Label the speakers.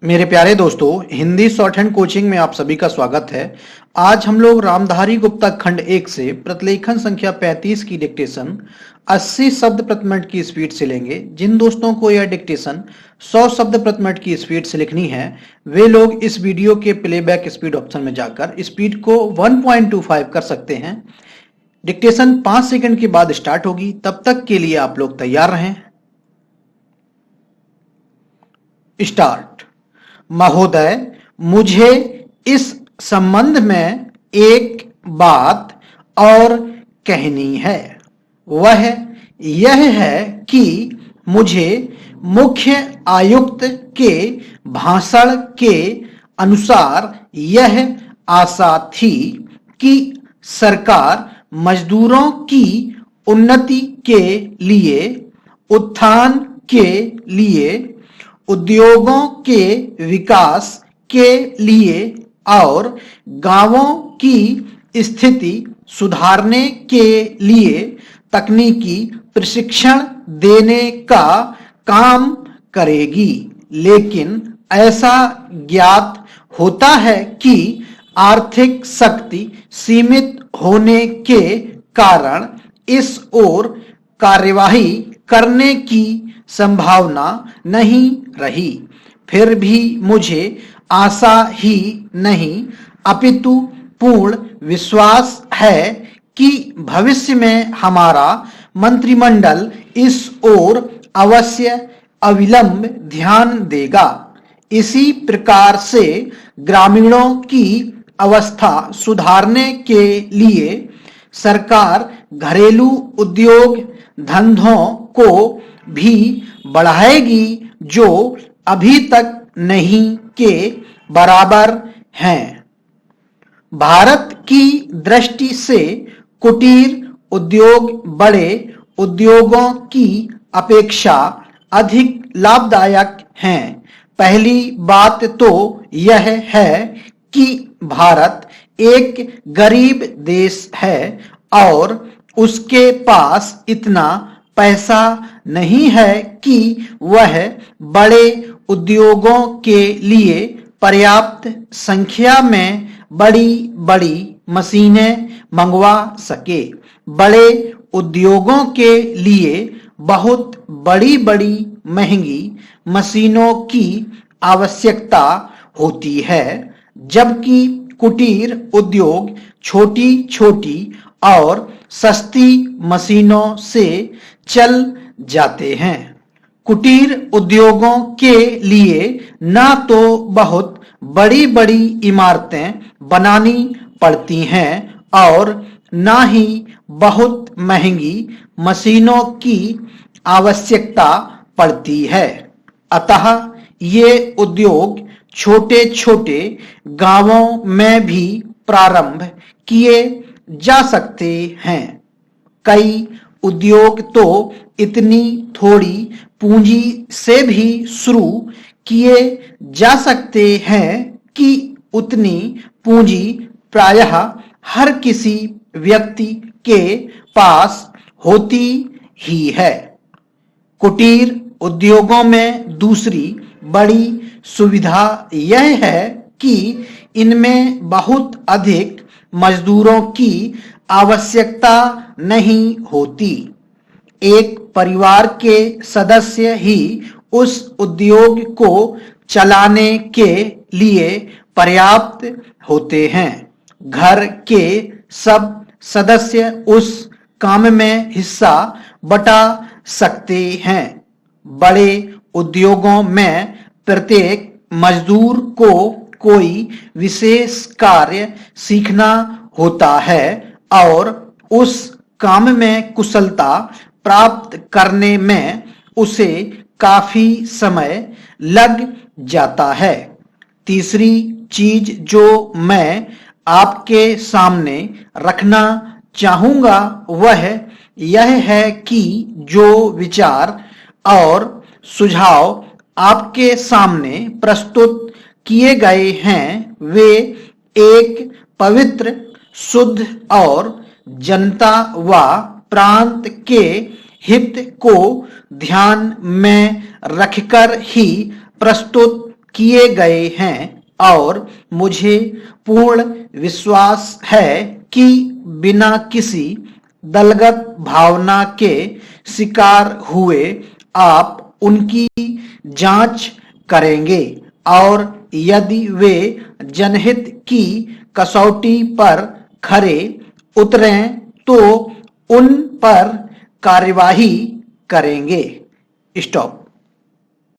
Speaker 1: मेरे प्यारे दोस्तों, हिंदी शॉर्ट हैंड कोचिंग में आप सभी का स्वागत है। आज हम लोग रामधारी गुप्ता खंड 1 से प्रतिलेखन संख्या 35 की डिक्टेशन 80 शब्द प्रति मिनट की स्पीड से लेंगे। जिन दोस्तों को यह डिक्टेशन 100 शब्द प्रति मिनट की स्पीड से लिखनी है, वे लोग इस वीडियो के प्लेबैक स्पीड ऑप्शन में जाकर स्पीड को 1.25 कर सकते हैं। डिक्टेशन 5 सेकंड के बाद स्टार्ट होगी। तब तक के लिए आप लोग तैयार रहें। स्टार्ट। महोदय, मुझे इस संबंध में एक बात और कहनी है। वह यह है कि मुझे मुख्य आयुक्त के भाषण के अनुसार यह आशा थी कि सरकार मजदूरों की उन्नति के लिए, उत्थान के लिए, उद्योगों के विकास के लिए और गांवों की स्थिति सुधारने के लिए तकनीकी प्रशिक्षण देने का काम करेगी। लेकिन ऐसा ज्ञात होता है कि आर्थिक शक्ति सीमित होने के कारण इस ओर कार्यवाही करने की संभावना नहीं रही। फिर भी मुझे आशा ही नहीं अपितु पूर्ण विश्वास है कि भविष्य में हमारा मंत्रिमंडल इस ओर अवश्य अविलंब ध्यान देगा। इसी प्रकार से ग्रामीणों की अवस्था सुधारने के लिए सरकार घरेलू उद्योग धंधों को भी बढ़ाएगी जो अभी तक नहीं के बराबर हैं। भारत की दृष्टि से कुटीर उद्योग बड़े उद्योगों की अपेक्षा अधिक लाभदायक हैं। पहली बात तो यह है कि भारत एक गरीब देश है और उसके पास इतना पैसा नहीं है कि वह बड़े उद्योगों के लिए पर्याप्त संख्या में बड़ी बड़ी मशीनें मंगवा सके। बड़े उद्योगों के लिए बहुत बड़ी बड़ी महंगी मशीनों की आवश्यकता होती है, जबकि कुटीर उद्योग छोटी छोटी और सस्ती मशीनों से चल जाते हैं। कुटीर उद्योगों के लिए ना तो बहुत बड़ी बड़ी इमारतें बनानी पड़ती हैं और ना ही बहुत महंगी मशीनों की आवश्यकता पड़ती है। अतः ये उद्योग छोटे छोटे गांवों में भी प्रारंभ किए जा सकते हैं। कई उद्योग तो इतनी थोड़ी पूंजी से भी शुरू किए जा सकते हैं कि उतनी पूंजी प्रायः हर किसी व्यक्ति के पास होती ही है। कुटीर उद्योगों में दूसरी बड़ी सुविधा यह है कि इनमें बहुत अधिक मजदूरों की आवश्यकता नहीं होती। एक परिवार के सदस्य ही उस उद्योग को चलाने के लिए पर्याप्त होते हैं। घर के सब सदस्य उस काम में हिस्सा बटा सकते हैं। बड़े उद्योगों में प्रत्येक मजदूर को कोई विशेष कार्य सीखना होता है और उस काम में कुशलता प्राप्त करने में उसे काफी समय लग जाता है। तीसरी चीज जो मैं आपके सामने रखना चाहूंगा वह यह है कि जो विचार और सुझाव आपके सामने प्रस्तुत किए गए हैं वे एक पवित्र, शुद्ध और जनता व प्रांत के हित को ध्यान में रखकर ही प्रस्तुत किए गए हैं और मुझे पूर्ण विश्वास है कि बिना किसी दलगत भावना के शिकार हुए आप उनकी जांच करेंगे और यदि वे जनहित की कसौटी पर खरे उतरें तो उन पर कार्यवाही करेंगे। स्टॉप।